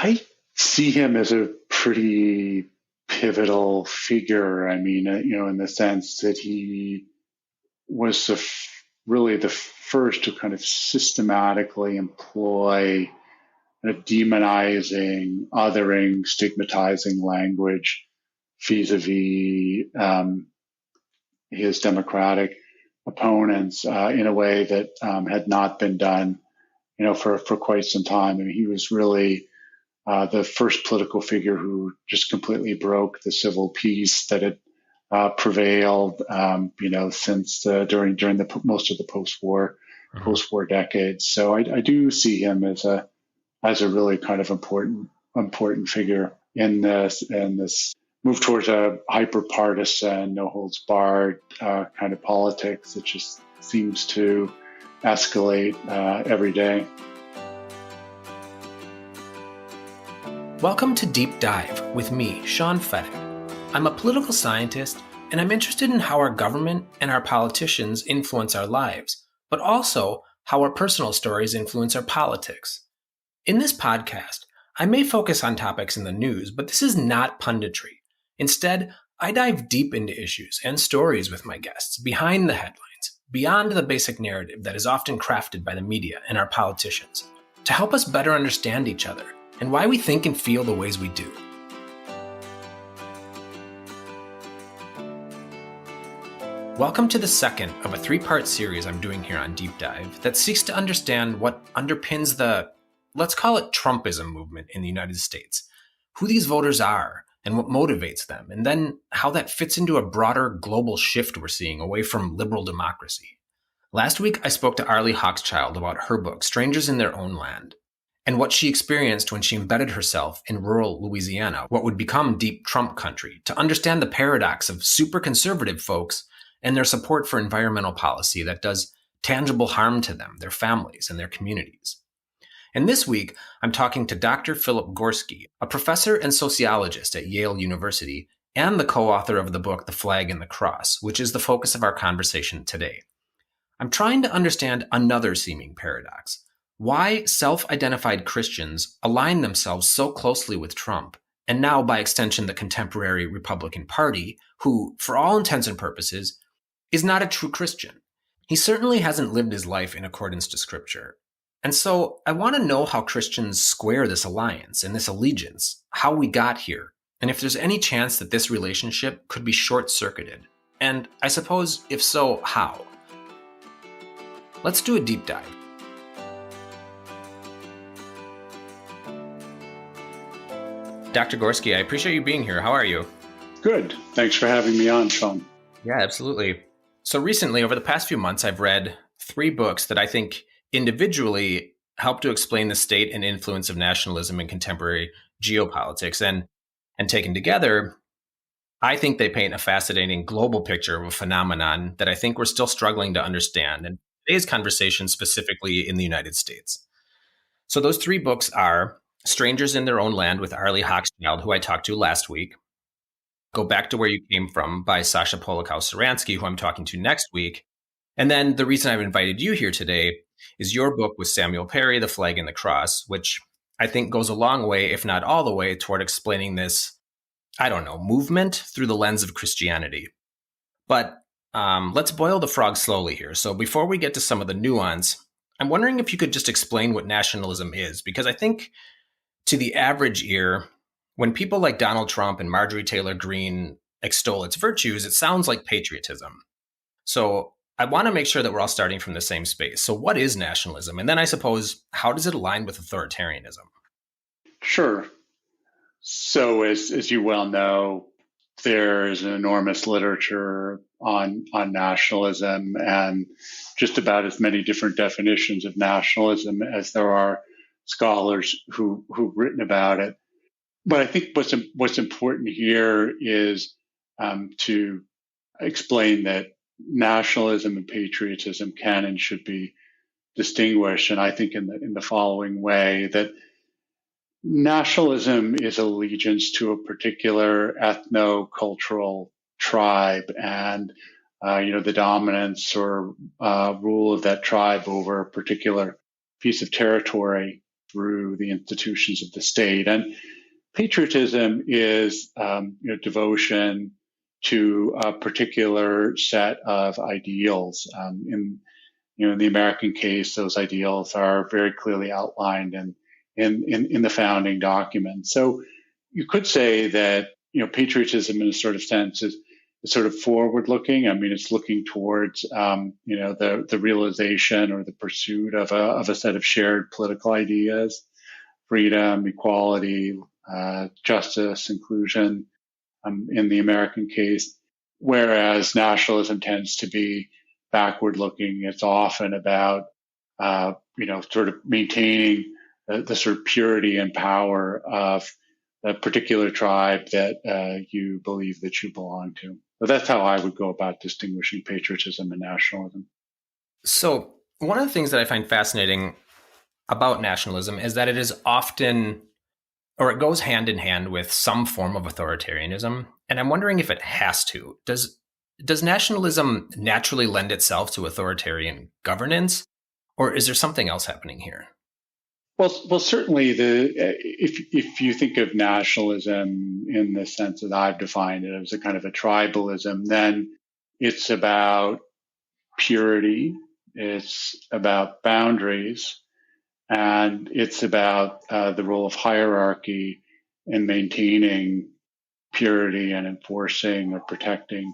I see him as a pretty pivotal figure. I mean, in the sense that he was really the first to kind of systematically employ a demonizing, othering, stigmatizing language vis-a-vis his Democratic opponents in a way that had not been done, for quite some time. I mean, he was really the first political figure who just completely broke the civil peace that had prevailed, since during the most of the post-war decades. So I do see him as a really kind of important figure in this move towards a hyper-partisan, no-holds-barred kind of politics that just seems to escalate every day. Welcome to Deep Dive with me, Sean Fettig. I'm a political scientist, and I'm interested in how our government and our politicians influence our lives, but also how our personal stories influence our politics. In this podcast, I may focus on topics in the news, but this is not punditry. Instead, I dive deep into issues and stories with my guests, behind the headlines, beyond the basic narrative that is often crafted by the media and our politicians, to help us better understand each other and why we think and feel the ways we do. Welcome to the second of a three-part series I'm doing here on Deep Dive that seeks to understand what underpins the, let's call it Trumpism movement in the United States, who these voters are and what motivates them, and then how that fits into a broader global shift we're seeing away from liberal democracy. Last week, I spoke to Arlie Hochschild about her book, Strangers in Their Own Land, and what she experienced when she embedded herself in rural Louisiana, what would become deep Trump country, to understand the paradox of super conservative folks and their support for environmental policy that does tangible harm to them, their families, and their communities. And this week, I'm talking to Dr. Philip Gorski, a professor and sociologist at Yale University, and the co-author of the book, The Flag and the Cross, which is the focus of our conversation today. I'm trying to understand another seeming paradox: why self-identified Christians align themselves so closely with Trump, and now by extension the contemporary Republican Party, who, for all intents and purposes, is not a true Christian. He certainly hasn't lived his life in accordance to Scripture. And so I want to know how Christians square this alliance and this allegiance, how we got here, and if there's any chance that this relationship could be short-circuited. And I suppose, if so, how? Let's do a deep dive. Dr. Gorski, I appreciate you being here. How are you? Good. Thanks for having me on, Sean. Yeah, absolutely. So recently, over the past few months, I've read 3 books that I think individually help to explain the state and influence of nationalism in contemporary geopolitics. And taken together, I think they paint a fascinating global picture of a phenomenon that I think we're still struggling to understand, and today's conversation specifically in the United States. So those 3 books are Strangers in Their Own Land with Arlie Hochschild, who I talked to last week, Go Back to Where You Came From by Sasha Polikow-Saransky, who I'm talking to next week. And then the reason I've invited you here today is your book with Samuel Perry, The Flag and the Cross, which I think goes a long way, if not all the way, toward explaining this, movement through the lens of Christianity. But let's boil the frog slowly here. So before we get to some of the nuance, I'm wondering if you could just explain what nationalism is, because I think to the average ear, when people like Donald Trump and Marjorie Taylor Greene extol its virtues, it sounds like patriotism. So I want to make sure that we're all starting from the same space. So what is nationalism? And then I suppose, how does it align with authoritarianism? Sure. So as you well know, there is an enormous literature on nationalism and just about as many different definitions of nationalism as there are scholars who've written about it. But I think what's important here is to explain that nationalism and patriotism can and should be distinguished. And I think in the following way, that nationalism is allegiance to a particular ethno-cultural tribe and the dominance or rule of that tribe over a particular piece of territory. through the institutions of the state. And patriotism is devotion to a particular set of ideals. In the American case, those ideals are very clearly outlined in the founding documents. So you could say that patriotism, in a sort of sense, is sort of forward-looking. I mean, it's looking towards the realization or the pursuit of a set of shared political ideas: freedom, equality, justice, inclusion. In the American case, whereas nationalism tends to be backward-looking. It's often about sort of maintaining the sort of purity and power of a particular tribe that you believe that you belong to. So that's how I would go about distinguishing patriotism and nationalism. So one of the things that I find fascinating about nationalism is that it is often, or it goes hand in hand with some form of authoritarianism. And I'm wondering if it has to. Does nationalism naturally lend itself to authoritarian governance, or is there something else happening here? Well, certainly if you think of nationalism in the sense that I've defined it as a kind of a tribalism, then it's about purity, it's about boundaries, and it's about the role of hierarchy in maintaining purity and enforcing or protecting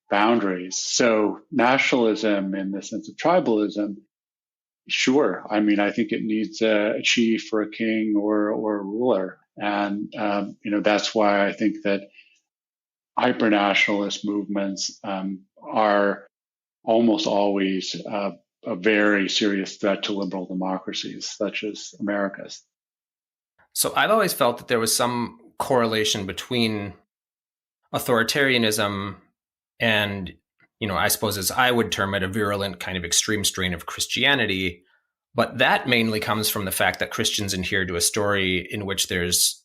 boundaries. So nationalism in the sense of tribalism, sure. I mean, I think it needs a chief or a king or a ruler. And, that's why I think that hyper-nationalist movements are almost always a very serious threat to liberal democracies, such as America's. So I've always felt that there was some correlation between authoritarianism and, I suppose as I would term it, a virulent kind of extreme strain of Christianity. But that mainly comes from the fact that Christians adhere to a story in which there's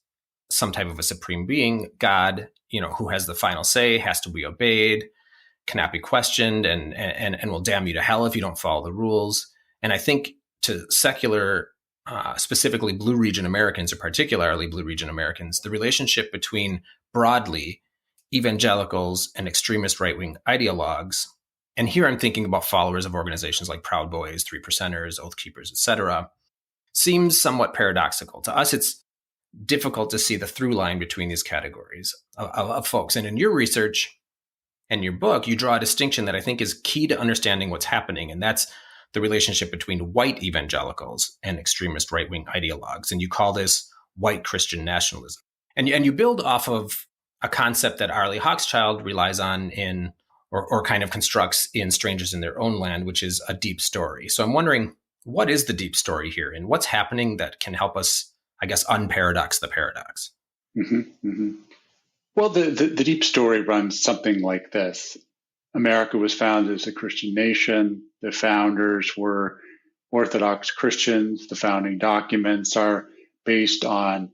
some type of a supreme being, God, who has the final say, has to be obeyed, cannot be questioned, and will damn you to hell if you don't follow the rules. And I think to secular, specifically Blue Region Americans, or particularly Blue Region Americans, the relationship between broadly evangelicals and extremist right-wing ideologues, and here I'm thinking about followers of organizations like Proud Boys, Three Percenters, Oath Keepers, etc., seems somewhat paradoxical. To us, it's difficult to see the through line between these categories of folks. And in your research and your book, you draw a distinction that I think is key to understanding what's happening, and that's the relationship between white evangelicals and extremist right-wing ideologues. And you call this white Christian nationalism. And you build off of a concept that Arlie Hochschild relies on in, or kind of constructs in Strangers in Their Own Land, which is a deep story. So I'm wondering, what is the deep story here, and what's happening that can help us, I guess, unparadox the paradox? Mm-hmm, mm-hmm. Well, the deep story runs something like this. America was founded as a Christian nation. The founders were Orthodox Christians. The founding documents are based on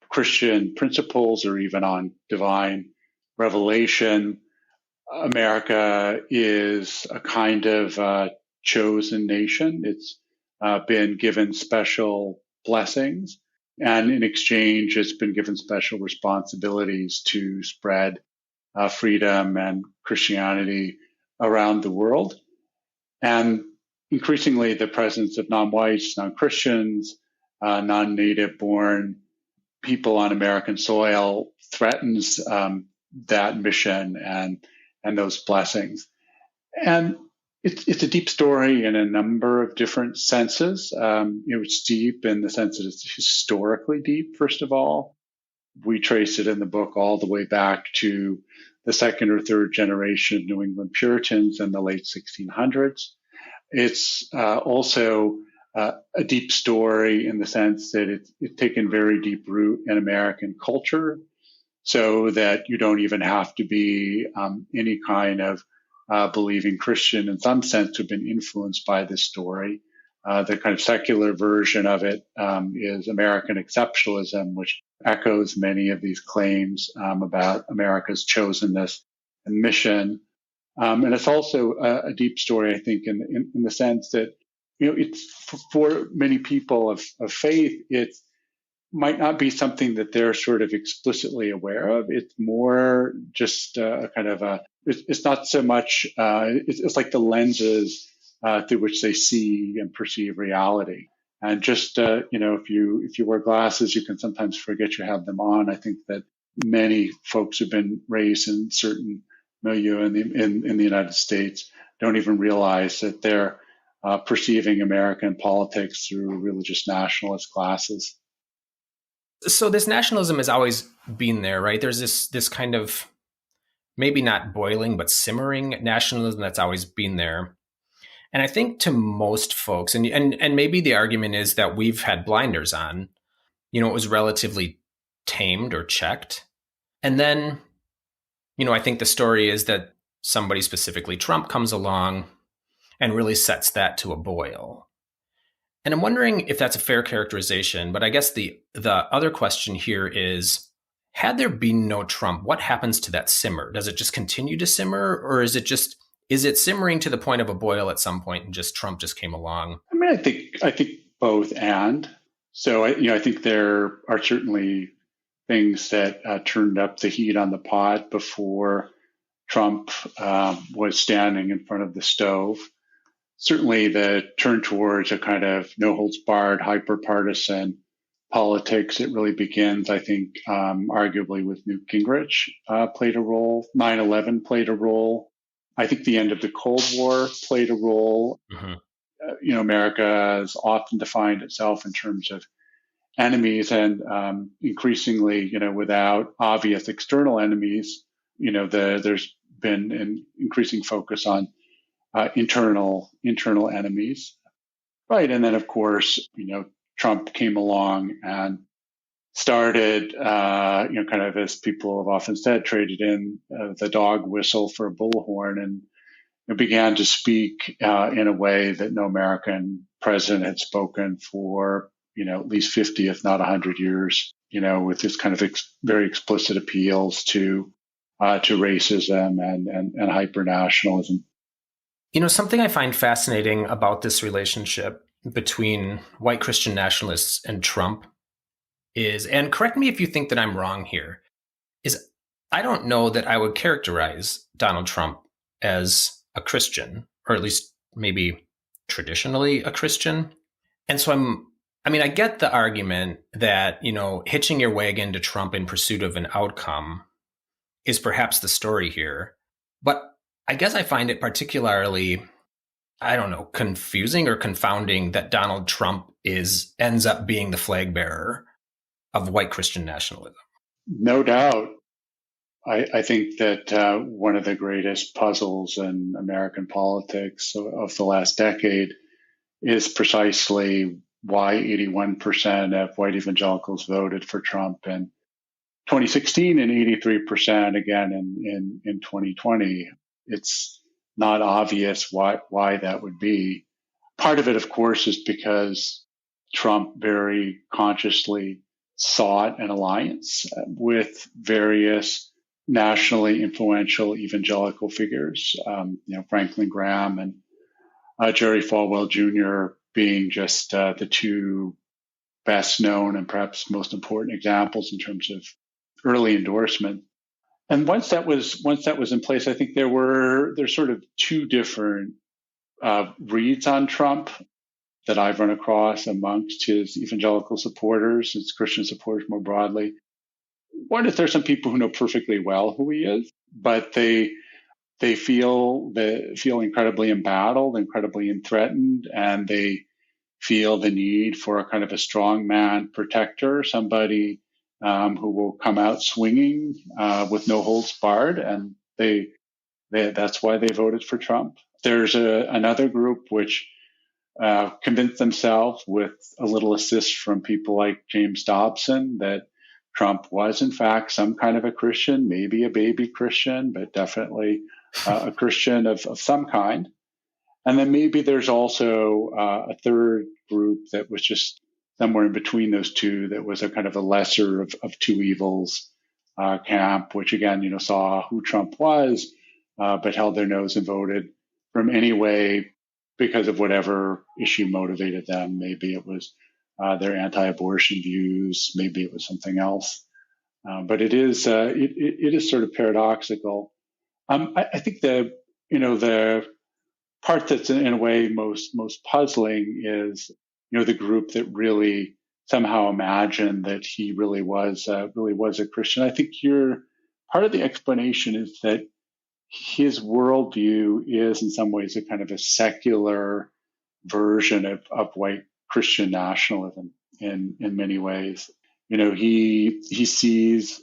Christian principles or even on divine revelation. America is a kind of chosen nation. It's been given special blessings, and in exchange, it's been given special responsibilities to spread freedom and Christianity around the world. And increasingly, the presence of non-whites, non-Christians, non-native born people on American soil threatens that mission and those blessings. And it's a deep story in a number of different senses. It's deep in the sense that it's historically deep, first of all. We trace it in the book all the way back to the second or third generation of New England Puritans in the late 1600s. It's also a deep story in the sense that it's taken very deep root in American culture, so that you don't even have to be any kind of believing Christian in some sense to have been influenced by this story. The kind of secular version of it is American exceptionalism, which echoes many of these claims about America's chosenness and mission. And it's also a deep story, I think, in the sense that it's for many people of faith, it might not be something that they're sort of explicitly aware of. It's more just a kind of it's not so much, it's like the lenses through which they see and perceive reality. And just, if you wear glasses, you can sometimes forget you have them on. I think that many folks who've been raised in certain milieu in the United States don't even realize that they're perceiving American politics through religious nationalist glasses. So this nationalism has always been there, right? There's this kind of maybe not boiling, but simmering nationalism that's always been there. And I think to most folks, and maybe the argument is that we've had blinders on, it was relatively tamed or checked. And then, I think the story is that somebody, specifically Trump, comes along and really sets that to a boil. And I'm wondering if that's a fair characterization. But I guess the other question here is, had there been no Trump, what happens to that simmer? Does it just continue to simmer, or is it simmering to the point of a boil at some point and just Trump just came along? I mean, I think both and. So I think there are certainly things that turned up the heat on the pot before Trump was standing in front of the stove. Certainly the turn towards a kind of no-holds-barred, hyper-partisan politics, it really begins, I think, arguably with Newt Gingrich played a role. 9/11 played a role. I think the end of the Cold War played a role. Mm-hmm. America has often defined itself in terms of enemies, and increasingly, without obvious external enemies, there's been an increasing focus on internal enemies, right? And then, of course, Trump came along and started, kind of, as people have often said, traded in the dog whistle for a bullhorn, and began to speak in a way that no American president had spoken for, at least 50, if not 100 years, with this kind of very explicit appeals to racism and hyper-nationalism. Something I find fascinating about this relationship between white Christian nationalists and Trump is, and correct me if you think that I'm wrong here, is I don't know that I would characterize Donald Trump as a Christian, or at least maybe traditionally a Christian. And so I get the argument that, hitching your wagon to Trump in pursuit of an outcome is perhaps the story here. But I guess I find it particularly, confusing or confounding that Donald Trump ends up being the flag bearer of white Christian nationalism. No doubt. I think that one of the greatest puzzles in American politics of the last decade is precisely why 81% of white evangelicals voted for Trump in 2016 and 83% again in 2020. It's not obvious why that would be. Part of it, of course, is because Trump very consciously sought an alliance with various nationally influential evangelical figures, Franklin Graham and Jerry Falwell Jr. being just the two best known and perhaps most important examples in terms of early endorsement. And once that was in place, I think there's sort of two different reads on Trump that I've run across amongst his evangelical supporters, his Christian supporters more broadly. One is there's some people who know perfectly well who he is, but they feel incredibly embattled, incredibly threatened, and they feel the need for a kind of a strongman protector, somebody who will come out swinging with no holds barred, and that's why they voted for Trump. There's another group which convinced themselves, with a little assist from people like James Dobson, that Trump was in fact some kind of a Christian, maybe a baby Christian, but definitely a Christian of some kind. And then maybe there's also a third group that was just somewhere in between those two, that was a kind of a lesser of two evils camp, which again, saw who Trump was, but held their nose and voted for him anyway, because of whatever issue motivated them. Maybe it was their anti-abortion views. Maybe it was something else. But it is sort of paradoxical. I think the part that's in a way most puzzling is the group that really somehow imagined that he really was a Christian. I think part of the explanation is that his worldview is in some ways a kind of a secular version of white Christian nationalism in many ways. He sees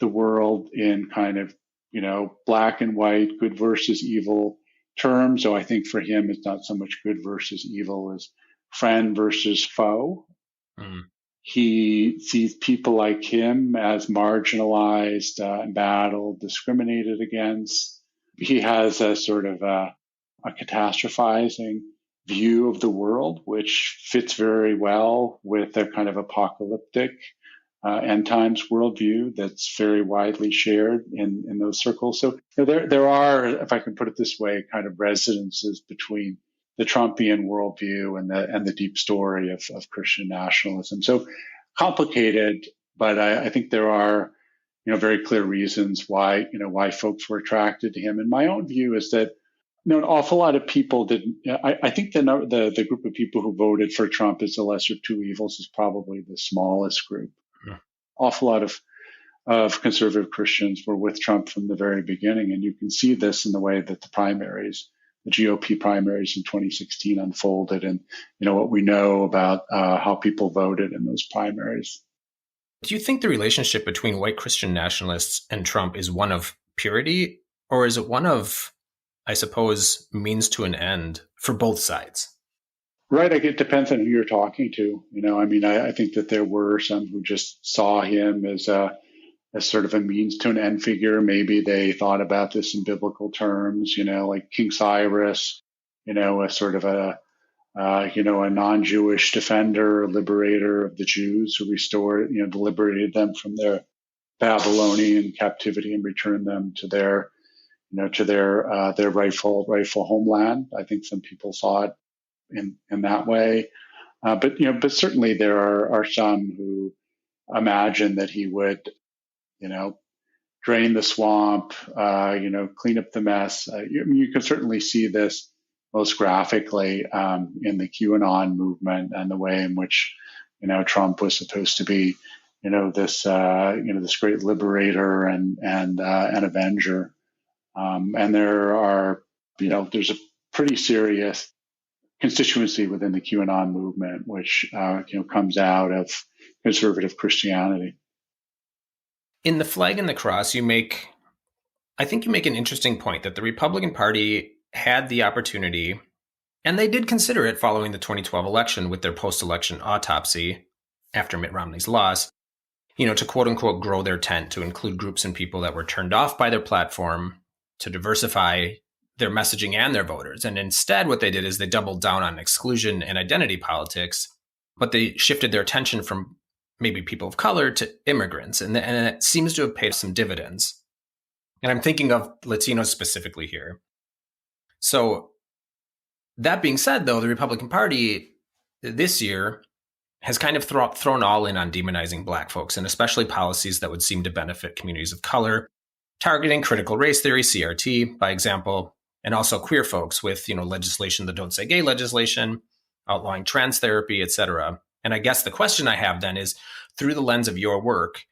the world in kind of black and white, good versus evil terms. So I think for him, it's not so much good versus evil as friend versus foe. Mm. He sees people like him as marginalized, embattled, discriminated against. He has a sort of a catastrophizing view of the world, which fits very well with a kind of apocalyptic end times worldview that's very widely shared in those circles. So there are, if I can put it this way, kind of resonances between the Trumpian worldview and the deep story of Christian nationalism. So complicated, but I think there are very clear reasons why folks were attracted to him. And my own view is that an awful lot of people didn't. I think the group of people who voted for Trump as the lesser of two evils is probably the smallest group. Yeah. Awful lot of conservative Christians were with Trump from the very beginning, and you can see this in the way that the GOP primaries in 2016 unfolded, and what we know about how people voted in those primaries. Do you think the relationship between white Christian nationalists and Trump is one of purity, or is it one of, I suppose, means to an end for both sides? Right. It depends on who you're talking to. I think that there were some who just saw him as sort of a means to an end figure. Maybe they thought about this in biblical terms, like King Cyrus, a sort of a non-Jewish defender, liberator of the Jews who restored, liberated them from their Babylonian captivity and returned them to their rightful homeland. I think some people saw it in that way, but certainly there are some who imagine that he would, drain the swamp, clean up the mess. You can certainly see this most graphically in the QAnon movement and the way in which Trump was supposed to be this great liberator and avenger. And there's a pretty serious constituency within the QAnon movement, which comes out of conservative Christianity. In The Flag and the Cross, I think you make an interesting point that the Republican Party had the opportunity, and they did consider it following the 2012 election with their post-election autopsy after Mitt Romney's loss, to quote unquote grow their tent, to include groups and people that were turned off by their platform, to diversify their messaging and their voters. And instead, what they did is they doubled down on exclusion and identity politics, but they shifted their attention from maybe people of color to immigrants. And it seems to have paid some dividends. And I'm thinking of Latinos specifically here. So that being said, though, the Republican Party this year has kind of thrown all in on demonizing Black folks, and especially policies that would seem to benefit communities of color, targeting critical race theory, CRT, by example, and also queer folks with, legislation, the Don't Say Gay legislation, outlawing trans therapy, etc. And I guess the question I have then is, through the lens of your work,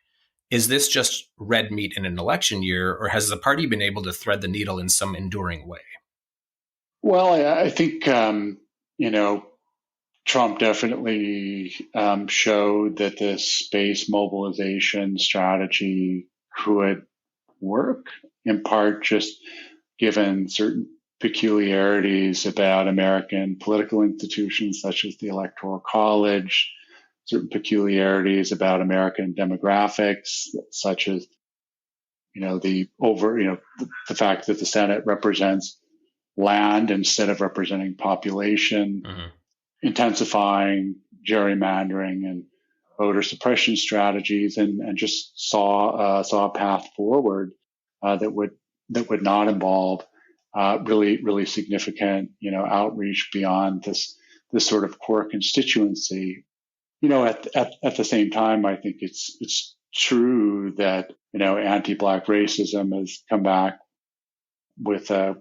is this just red meat in an election year, or has the party been able to thread the needle in some enduring way? Well, I think, Trump definitely showed that this base mobilization strategy could work, in part just given certain peculiarities about American political institutions, such as the Electoral College, certain peculiarities about American demographics, such as, the fact that the Senate represents land instead of representing population, intensifying gerrymandering and voter suppression strategies, and just saw a path forward that would not involve really significant, outreach beyond this sort of core constituency. At the same time, I think it's true that, anti-Black racism has come back with a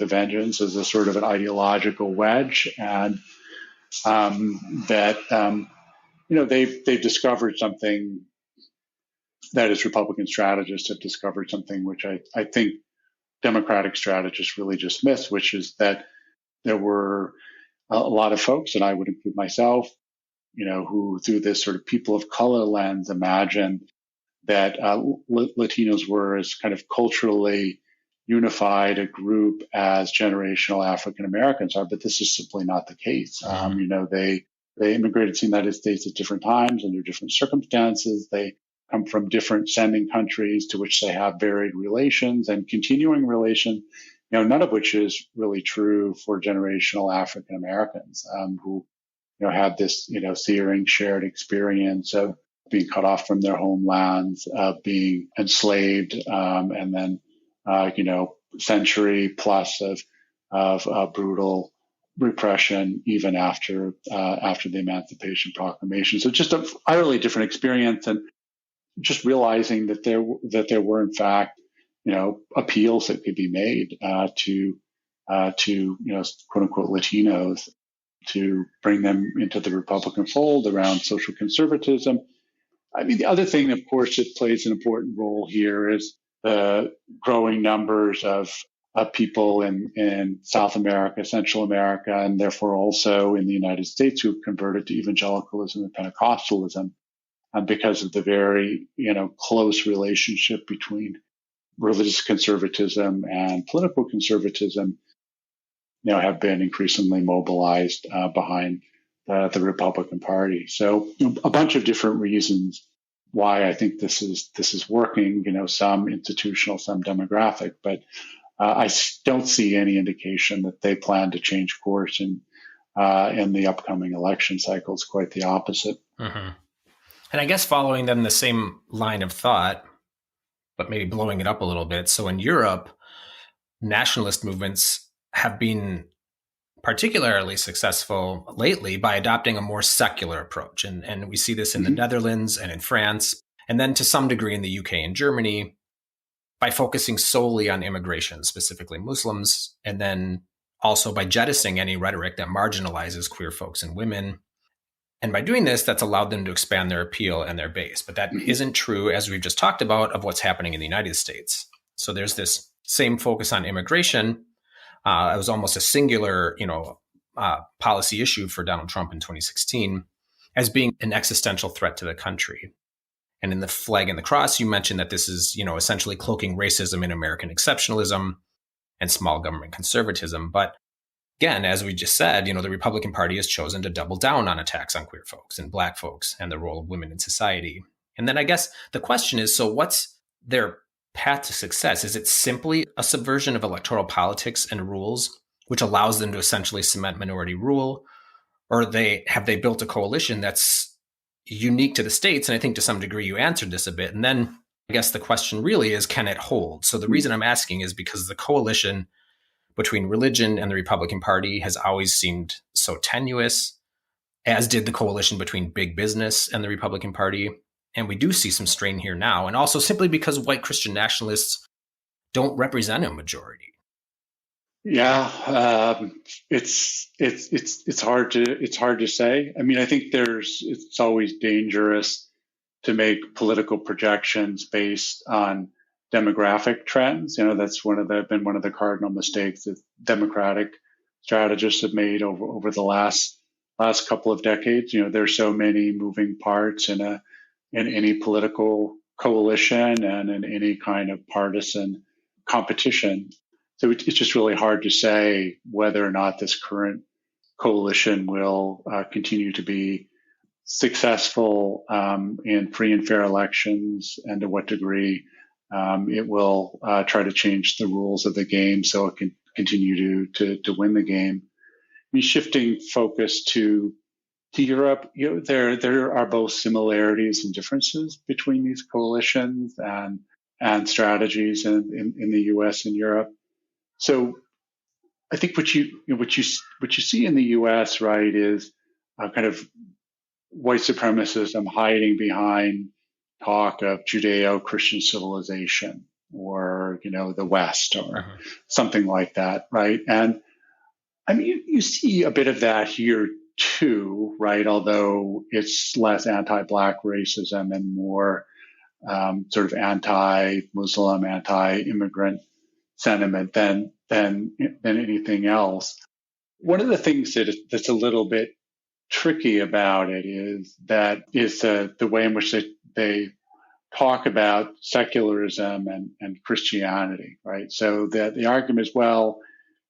vengeance as a sort of an ideological wedge, and that they've discovered something that as Republican strategists have discovered something which I think Democratic strategists really just missed, which is that there were a lot of folks, and I would include myself, who through this sort of people of color lens imagined that Latinos were as kind of culturally unified a group as generational African Americans are, but this is simply not the case. They immigrated to the United States at different times under different circumstances. They come from different sending countries to which they have varied relations and continuing relations, none of which is really true for generational African Americans who had this searing shared experience of being cut off from their homelands, being enslaved, and then century plus of brutal repression even after the Emancipation Proclamation. So just a utterly different experience, and just realizing that there were in fact appeals that could be made to quote unquote Latinos to bring them into the Republican fold around social conservatism. I mean, the other thing, of course, that plays an important role here is the growing numbers of people in South America, Central America, and therefore also in the United States who have converted to evangelicalism and Pentecostalism because of the very, close relationship between religious conservatism and political conservatism, have been increasingly mobilized behind the Republican Party. So a bunch of different reasons why I think this is working. Some institutional, some demographic, but I don't see any indication that they plan to change course in the upcoming election cycle. It's quite the opposite. Mm-hmm. And I guess following them the same line of thought, but maybe blowing it up a little bit. So in Europe, nationalist movements have been particularly successful lately by adopting a more secular approach. And we see this in the Netherlands and in France, and then to some degree in the UK and Germany, by focusing solely on immigration, specifically Muslims, and then also by jettisoning any rhetoric that marginalizes queer folks and women. And by doing this, that's allowed them to expand their appeal and their base. But that isn't true, as we've just talked about, of what's happening in the United States. So there's this same focus on immigration. It was almost a singular, policy issue for Donald Trump in 2016 as being an existential threat to the country. And in the Flag and the Cross, you mentioned that this is, essentially cloaking racism in American exceptionalism and small government conservatism. But again, as we just said, the Republican Party has chosen to double down on attacks on queer folks and Black folks and the role of women in society. And then I guess the question is, so what's their path to success? Is it simply a subversion of electoral politics and rules, which allows them to essentially cement minority rule? Or have they built a coalition that's unique to the states? And I think to some degree you answered this a bit. And then I guess the question really is, can it hold? So the reason I'm asking is because the coalition between religion and the Republican Party has always seemed so tenuous, as did the coalition between big business and the Republican Party. And we do see some strain here now, and also simply because white Christian nationalists don't represent a majority. Yeah, it's hard to say. I mean, I think it's always dangerous to make political projections based on demographic trends. That's been one of the cardinal mistakes that Democratic strategists have made over the last couple of decades. There's so many moving parts in any political coalition and in any kind of partisan competition. So it's just really hard to say whether or not this current coalition will continue to be successful in free and fair elections, and to what degree it will try to change the rules of the game so it can continue to win the game. I mean, shifting focus to Europe, there are both similarities and differences between these coalitions and strategies in the U.S. and Europe. So I think what you see in the U.S., right, is kind of white supremacism hiding behind talk of Judeo-Christian civilization, or the West, or Mhm. something like that, right? And I mean, you see a bit of that here too, right? Although it's less anti-black racism and more sort of anti-Muslim, anti-immigrant sentiment than anything else. One of the things that's a little bit tricky about it is the way in which they talk about secularism and Christianity, right? So that the argument is, well,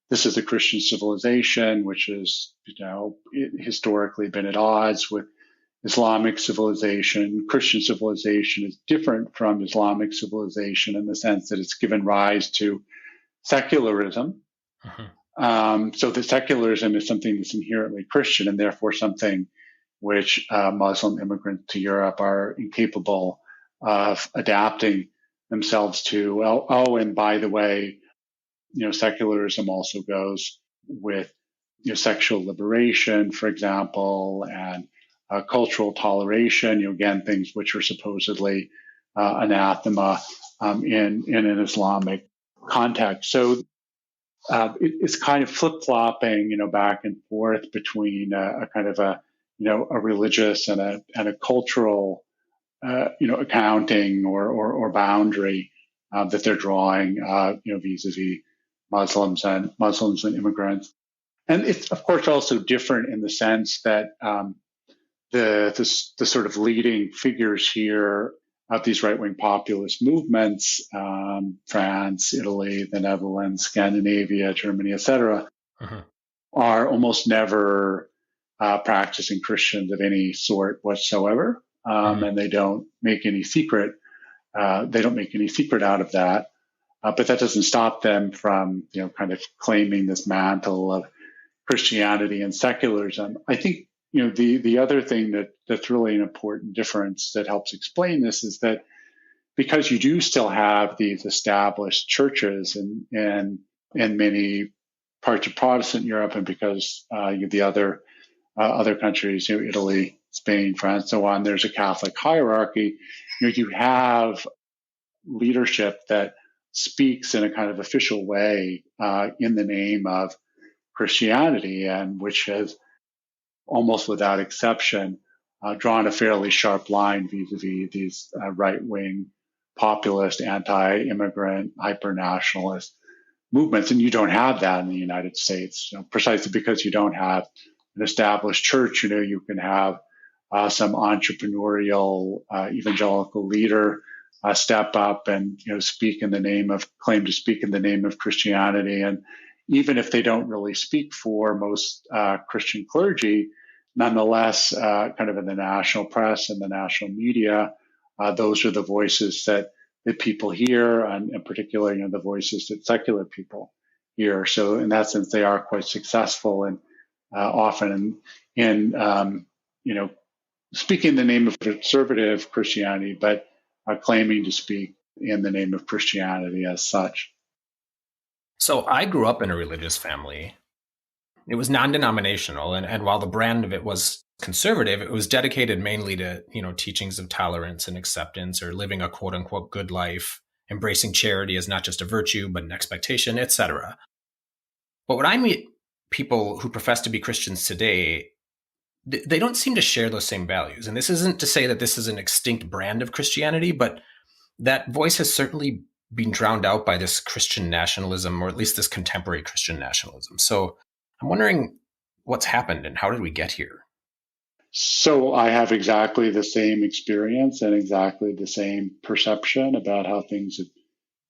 this is a Christian civilization, which has, historically been at odds with Islamic civilization. Christian civilization is different from Islamic civilization in the sense that it's given rise to secularism. Mhm. So the secularism is something that's inherently Christian, and therefore something which Muslim immigrants to Europe are incapable of adapting themselves to. And by the way, secularism also goes with sexual liberation, for example, and cultural toleration. Things which are supposedly anathema in an Islamic context. So it's kind of flip flopping, back and forth between a kind of a religious and a cultural, accounting or boundary that they're drawing, vis-a-vis Muslims and immigrants. And it's of course also different in the sense that the sort of leading figures here of these right-wing populist movements, France, Italy, the Netherlands, Scandinavia, Germany, etc., Mhm. are almost never practicing Christians of any sort whatsoever, Mhm. and they don't make any secret. They don't make any secret out of that. But that doesn't stop them from, kind of claiming this mantle of Christianity and secularism. I think, the other thing that's really an important difference that helps explain this is that because you do still have these established churches in many parts of Protestant Europe, and because the other countries, Italy, Spain, France, so on, there's a Catholic hierarchy. You have leadership that speaks in a kind of official way in the name of Christianity, and which has almost without exception drawn a fairly sharp line vis-a-vis these right-wing, populist, anti-immigrant, hyper-nationalist movements. And you don't have that in the United States, precisely because you don't have an established church. You can have some entrepreneurial evangelical leader step up and claim to speak in the name of Christianity. And even if they don't really speak for most Christian clergy, nonetheless, kind of in the national press and the national media, those are the voices that people hear, and particularly the voices that secular people hear. So in that sense, they are quite successful, and often in speaking in the name of conservative Christianity, but claiming to speak in the name of Christianity as such. So I grew up in a religious family. It was non-denominational, and while the brand of it was conservative, it was dedicated mainly to, teachings of tolerance and acceptance, or living a quote unquote good life, embracing charity as not just a virtue, but an expectation, etc. But when I meet people who profess to be Christians today, they don't seem to share those same values. And this isn't to say that this is an extinct brand of Christianity, but that voice has certainly been drowned out by this Christian nationalism, or at least this contemporary Christian nationalism. So I'm wondering what's happened and how did we get here? So I have exactly the same experience and exactly the same perception about how things have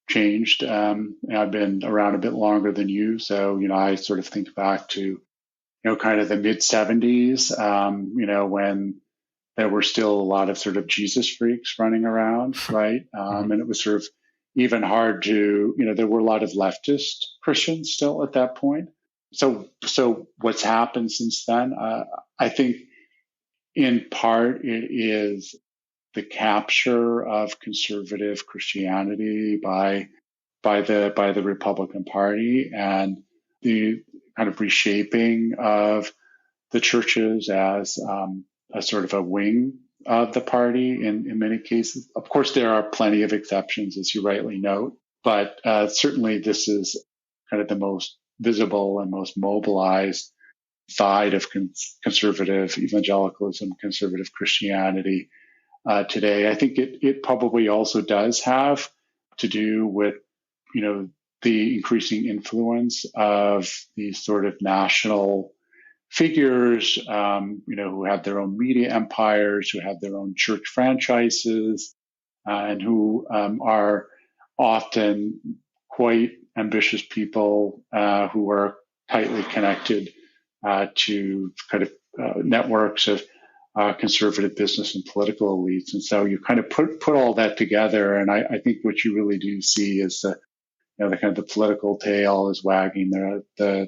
changed. I've been around a bit longer than you, so I sort of think back to kind of the mid '70s, when there were still a lot of sort of Jesus freaks running around, right? Mhm. And it was sort of even hard to, there were a lot of leftist Christians still at that point. So what's happened since then? I think in part it is the capture of conservative Christianity by the Republican Party, and the kind of reshaping of the churches as a sort of a wing of the party in many cases. Of course, there are plenty of exceptions, as you rightly note, but certainly this is kind of the most visible and most mobilized side of conservative evangelicalism, conservative Christianity today. I think it probably also does have to do with, the increasing influence of these sort of national figures, who have their own media empires, who have their own church franchises, and who are often quite ambitious people who are tightly connected to kind of networks of conservative business and political elites. And so you kind of put all that together, and I think what you really do see is the kind of the political tail is wagging the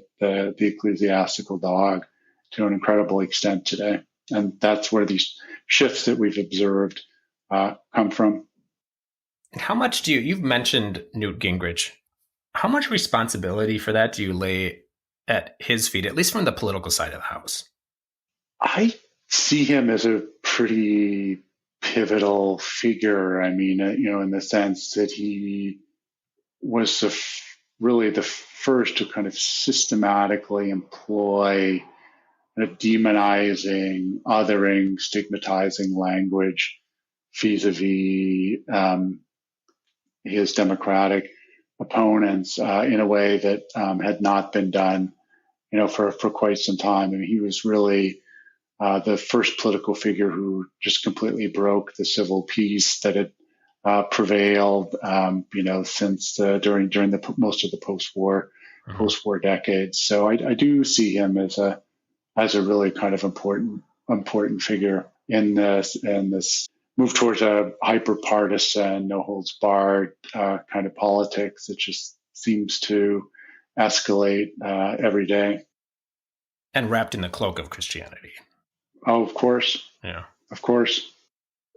ecclesiastical dog to an incredible extent today. And that's where these shifts that we've observed come from. How much you've mentioned Newt Gingrich, how much responsibility for that do you lay at his feet, at least from the political side of the house? I see him as a pretty pivotal figure. I mean, in the sense that he was really the first to kind of systematically employ demonizing, othering, stigmatizing language vis-a-vis his Democratic opponents in a way that had not been done, for quite some time. I mean, he was really the first political figure who just completely broke the civil peace that had prevailed, since during the most of the post-war decades. So I do see him as a really kind of important figure in this move towards a hyper-partisan, no-holds-barred kind of politics that just seems to escalate every day. And wrapped in the cloak of Christianity. Oh, of course. Yeah. Of course.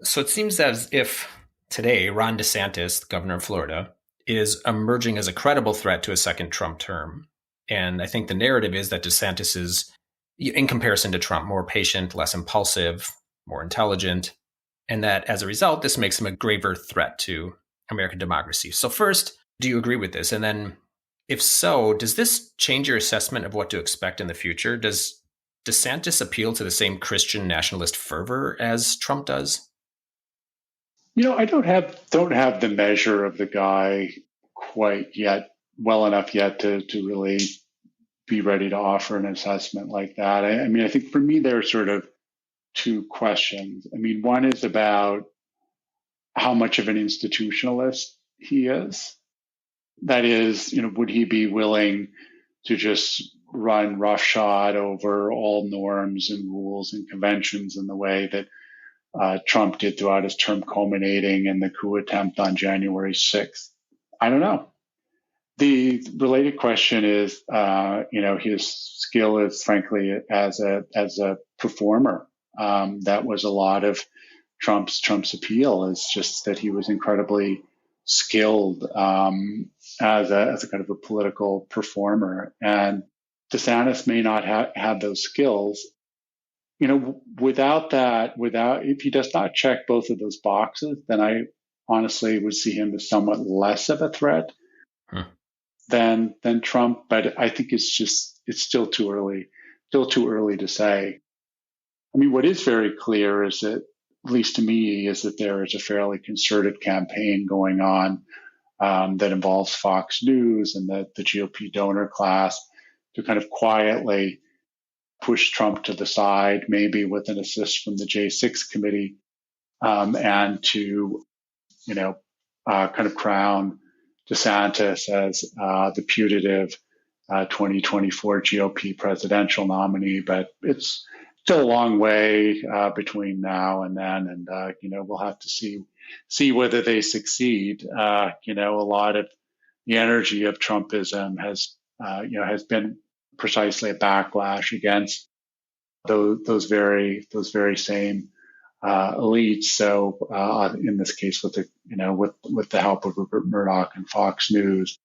So it seems as if today Ron DeSantis, the governor of Florida, is emerging as a credible threat to a second Trump term. And I think the narrative is that DeSantis is, in comparison to Trump, more patient, less impulsive, more intelligent, and that as a result, this makes him a graver threat to American democracy. So first, do you agree with this? And then if so, does this change your assessment of what to expect in the future? Does DeSantis appeal to the same Christian nationalist fervor as Trump does? I don't have the measure of the guy quite yet, well enough yet to really be ready to offer an assessment like that. I mean, I think for me, there are sort of two questions. I mean, one is about how much of an institutionalist he is. That is, would he be willing to just run roughshod over all norms and rules and conventions in the way that Trump did throughout his term, culminating in the coup attempt on January 6th? I don't know. The related question is, his skill is frankly as a performer. That was a lot of Trump's appeal, is just that he was incredibly skilled as a kind of a political performer. And DeSantis may not have those skills. If he does not check both of those boxes, then I honestly would see him as somewhat less of a threat than Trump. But I think it's still too early to say. I mean, what is very clear is that, at least to me, is that there is a fairly concerted campaign going on that involves Fox News and the GOP donor class to kind of quietly push Trump to the side, maybe with an assist from the J6 committee, and to, kind of crown DeSantis as the putative 2024 GOP presidential nominee. But it's still a long way between now and then, and we'll have to see whether they succeed. A lot of the energy of Trumpism has been precisely a backlash against those very same elites. So in this case, with the help of Rupert Murdoch and Fox News,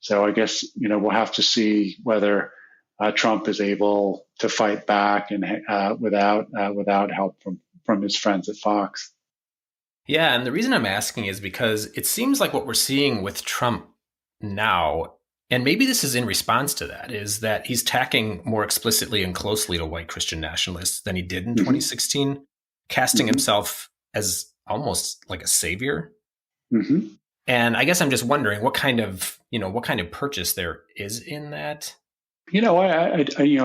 So I guess, we'll have to see whether Trump is able to fight back and without help from his friends at Fox. Yeah, and the reason I'm asking is because it seems like what we're seeing with Trump now, and maybe this is in response to that, is that he's tacking more explicitly and closely to white Christian nationalists than he did in 2016, casting himself as almost like a savior. Mm-hmm. And I guess I'm just wondering what kind of purchase there is in that. I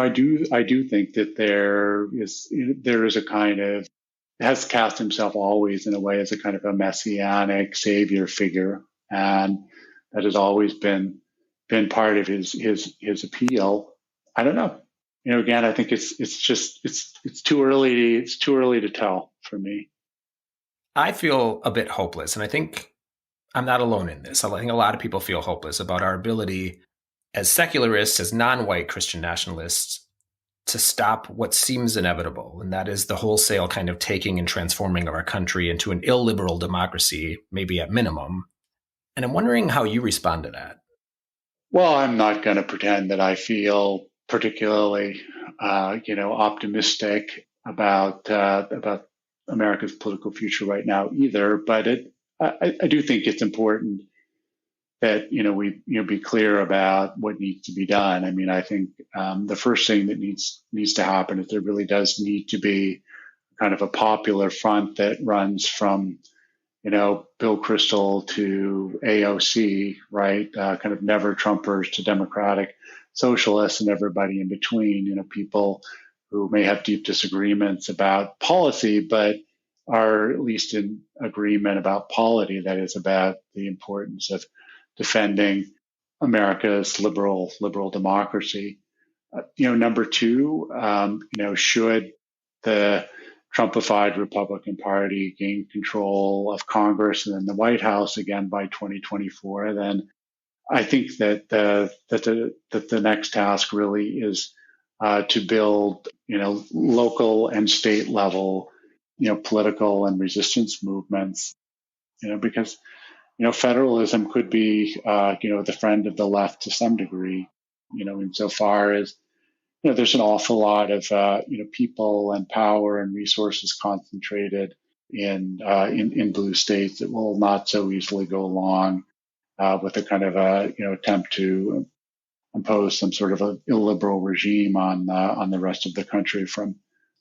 do think that there is a kind of, has cast himself always in a way as a kind of a messianic savior figure, and that has always been part of his appeal. I don't know. Again, I think it's too early. It's too early to tell for me. I feel a bit hopeless, and I think I'm not alone in this. I think a lot of people feel hopeless about our ability as secularists, as non-white Christian nationalists, to stop what seems inevitable, and that is the wholesale kind of taking and transforming of our country into an illiberal democracy, maybe at minimum. And I'm wondering how you respond to that. Well, I'm not going to pretend that I feel particularly, optimistic about America's political future right now either. But I do think it's important that we be clear about what needs to be done. I mean, I think the first thing that needs to happen is there really does need to be kind of a popular front that runs from Bill Kristol to AOC, right? Kind of never Trumpers to Democratic socialists and everybody in between. People who may have deep disagreements about policy, but are at least in agreement about polity. That is, about the importance of defending America's liberal democracy. Number two, should the Trumpified Republican Party gain control of Congress and then the White House again by 2024, then I think that the next task really is to build, local and state level, political and resistance movements, because federalism could be, the friend of the left to some degree, insofar as, there's an awful lot of, people and power and resources concentrated in blue states that will not so easily go along with a kind of attempt to impose some sort of an illiberal regime on the rest of the country from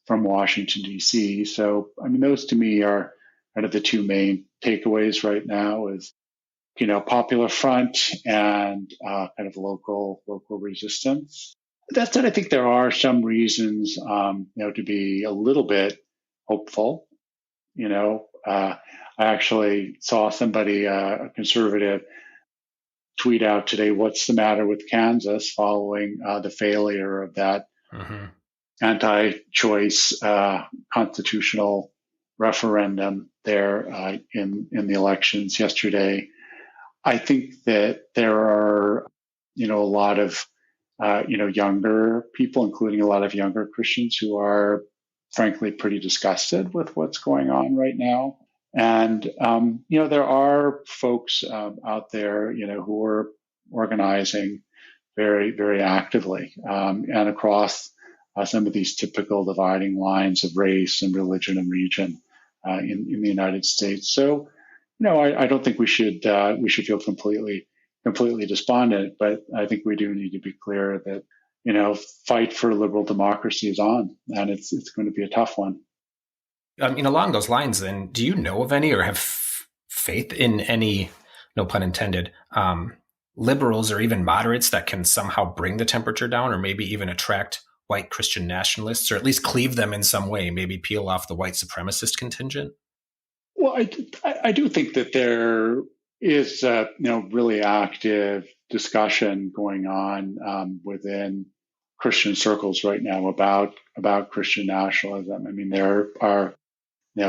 Washington D.C. So, I mean, those to me are kind of the two main takeaways right now: is popular front and kind of local resistance. That said, I think there are some reasons, to be a little bit hopeful. I actually saw somebody, a conservative, tweet out today, "What's the matter with Kansas?" following the failure of that anti-choice constitutional referendum there in the elections yesterday. I think that there are, a lot of younger people, including a lot of younger Christians, who are frankly pretty disgusted with what's going on right now. And, there are folks out there, who are organizing very, very actively and across some of these typical dividing lines of race and religion and region in the United States. So, I don't think we should feel completely despondent, but I think we do need to be clear that, fight for liberal democracy is on, and it's going to be a tough one. I mean, along those lines, then, do you know of any or have faith in any, no pun intended, liberals or even moderates that can somehow bring the temperature down, or maybe even attract white Christian nationalists, or at least cleave them in some way, maybe peel off the white supremacist contingent? Well, I do think that there is really active discussion going on within Christian circles right now about Christian nationalism. I mean, there are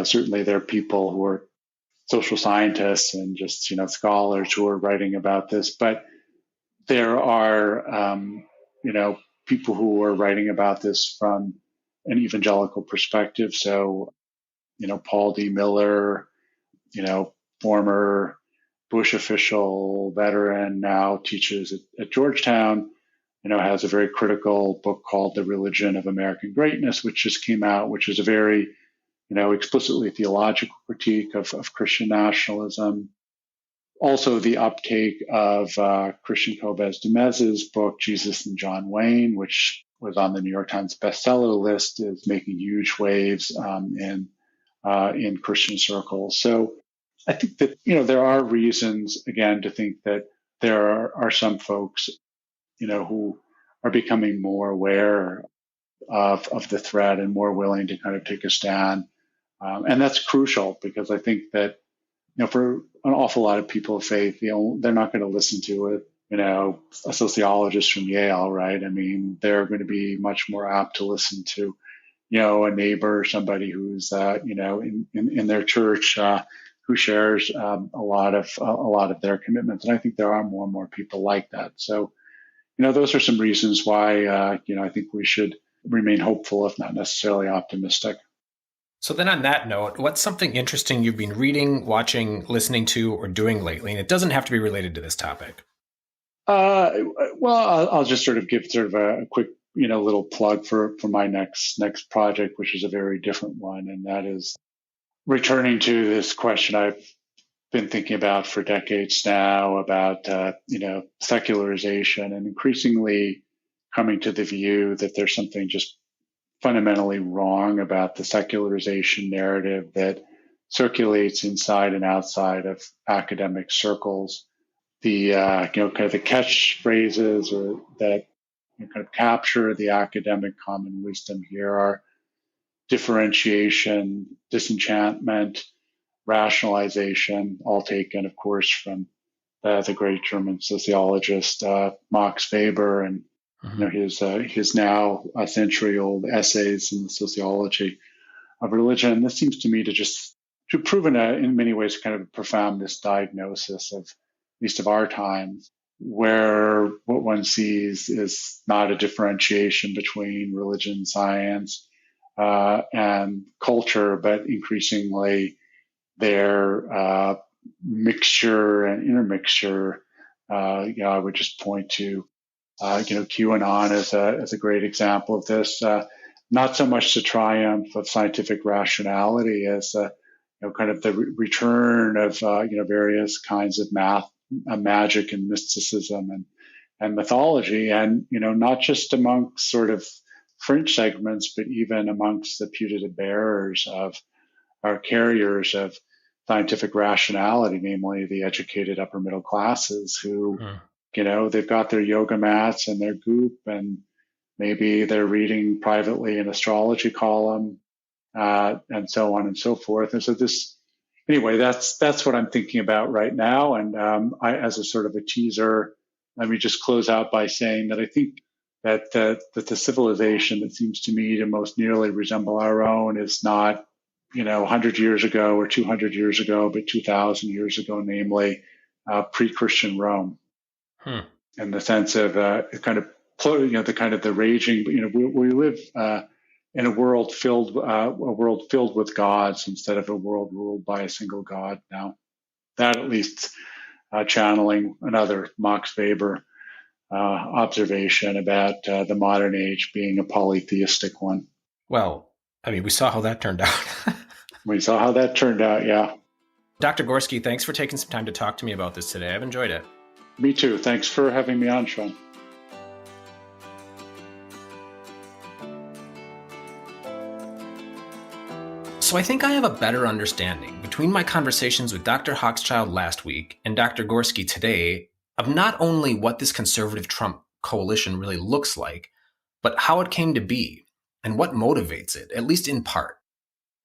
certainly there are people who are social scientists and just scholars who are writing about this, but there are people who are writing about this from an evangelical perspective. So Paul D. Miller, former Bush official, veteran, now teaches at Georgetown, has a very critical book called The Religion of American Greatness, which just came out, which is a very, explicitly theological critique of Christian nationalism. Also, the uptake of Christian Kobes de Mez's book, Jesus and John Wayne, which was on the New York Times bestseller list, is making huge waves in Christian circles. So I think that, there are reasons, again, to think that there are some folks, who are becoming more aware of the threat and more willing to kind of take a stand. And that's crucial because I think that, for an awful lot of people of faith, they're not going to listen to it. A sociologist from Yale, right? I mean, they're going to be much more apt to listen to, a neighbor, somebody who's, in their church, who shares a lot of their commitments. And I think there are more and more people like that. So, those are some reasons why, I think we should remain hopeful, if not necessarily optimistic. So then on that note, what's something interesting you've been reading, watching, listening to, or doing lately? And it doesn't have to be related to this topic. Well, I'll just sort of give sort of a quick, little plug for my next project, which is a very different one. And that is returning to this question I've been thinking about for decades now about, secularization, and increasingly coming to the view that there's something just fundamentally wrong about the secularization narrative that circulates inside and outside of academic circles. The kind of the catchphrases or that kind of capture the academic common wisdom here are differentiation, disenchantment, rationalization, all taken, of course, from the great German sociologist Max Weber and his now a century-old essays in the sociology of religion. This seems to me to prove in many ways kind of a profound misdiagnosis of, at least of our time, where what one sees is not a differentiation between religion, science, and culture, but increasingly their mixture and intermixture. I would just point to QAnon as a great example of this. Not so much the triumph of scientific rationality as kind of the return of various kinds of magic and mysticism and mythology, and not just amongst sort of fringe segments, but even amongst the putative bearers of our carriers of scientific rationality, namely the educated upper middle classes who, they've got their yoga mats and their goop, and maybe they're reading privately an astrology column, and so on and so forth. And so that's what I'm thinking about right now. And as a sort of a teaser, let me just close out by saying that I think that the civilization that seems to me to most nearly resemble our own is not 100 years ago or 200 years ago, but 2,000 years ago, namely pre-Christian Rome. In the sense of the raging. We live in a world filled with gods instead of a world ruled by a single god. Now, that at least channeling another Max Weber observation about the modern age being a polytheistic one. Well, I mean, we saw how that turned out. We saw how that turned out, yeah. Dr. Gorski, thanks for taking some time to talk to me about this today. I've enjoyed it. Me too. Thanks for having me on, Sean. So I think I have a better understanding between my conversations with Dr. Hochschild last week and Dr. Gorski today of not only what this conservative Trump coalition really looks like, but how it came to be and what motivates it, at least in part.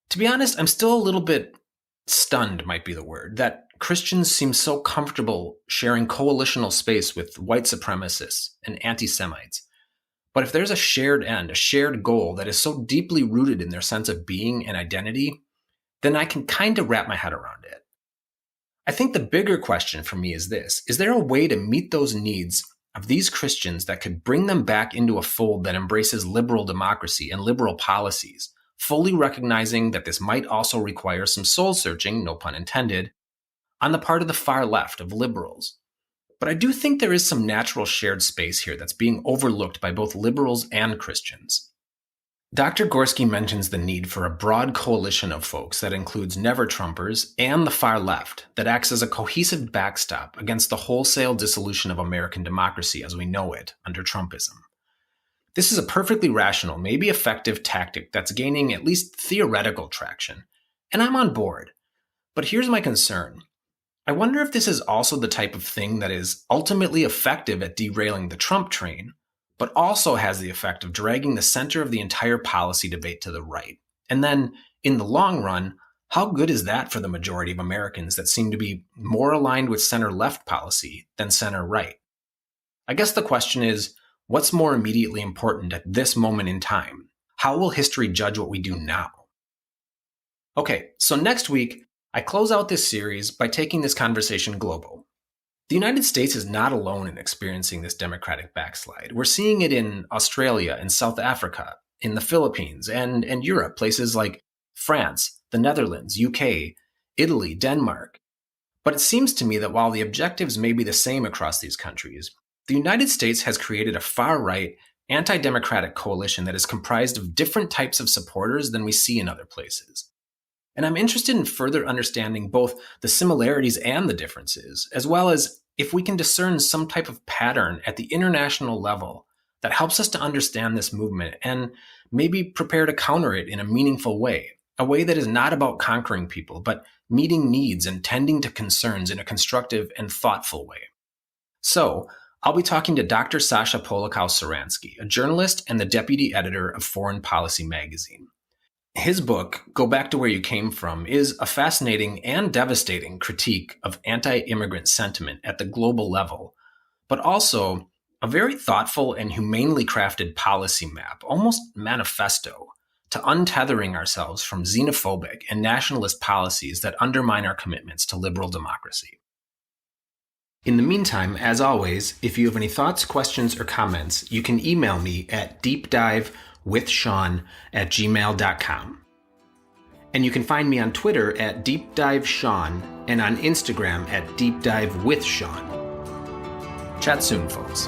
To be honest, I'm still a little bit stunned, might be the word, that Christians seem so comfortable sharing coalitional space with white supremacists and anti-Semites. But if there's a shared end, a shared goal that is so deeply rooted in their sense of being and identity, then I can kind of wrap my head around it. I think the bigger question for me is this: is there a way to meet those needs of these Christians that could bring them back into a fold that embraces liberal democracy and liberal policies, fully recognizing that this might also require some soul searching, no pun intended, on the part of the far left, of liberals. But I do think there is some natural shared space here that's being overlooked by both liberals and Christians. Dr. Gorski mentions the need for a broad coalition of folks that includes never-Trumpers and the far left that acts as a cohesive backstop against the wholesale dissolution of American democracy as we know it under Trumpism. This is a perfectly rational, maybe effective tactic that's gaining at least theoretical traction, and I'm on board. But here's my concern. I wonder if this is also the type of thing that is ultimately effective at derailing the Trump train, but also has the effect of dragging the center of the entire policy debate to the right. And then, in the long run, how good is that for the majority of Americans that seem to be more aligned with center-left policy than center-right? I guess the question is, what's more immediately important at this moment in time? How will history judge what we do now? Okay, so next week, I close out this series by taking this conversation global. The United States is not alone in experiencing this democratic backslide. We're seeing it in Australia and South Africa, in the Philippines, and Europe, places like France, the Netherlands, UK, Italy, Denmark. But it seems to me that while the objectives may be the same across these countries, the United States has created a far-right, anti-democratic coalition that is comprised of different types of supporters than we see in other places. And I'm interested in further understanding both the similarities and the differences, as well as if we can discern some type of pattern at the international level that helps us to understand this movement and maybe prepare to counter it in a meaningful way, a way that is not about conquering people, but meeting needs and tending to concerns in a constructive and thoughtful way. So, I'll be talking to Dr. Sasha Polikow-Saransky, a journalist and the deputy editor of Foreign Policy magazine. His book, Go Back to Where You Came From, is a fascinating and devastating critique of anti-immigrant sentiment at the global level, but also a very thoughtful and humanely crafted policy map, almost manifesto, to untethering ourselves from xenophobic and nationalist policies that undermine our commitments to liberal democracy. In the meantime, as always, if you have any thoughts, questions, or comments, you can email me at deepdive.withsean@gmail.com. And you can find me on Twitter at deepdivesean and on Instagram at deepdivewithsean. Chat soon, folks.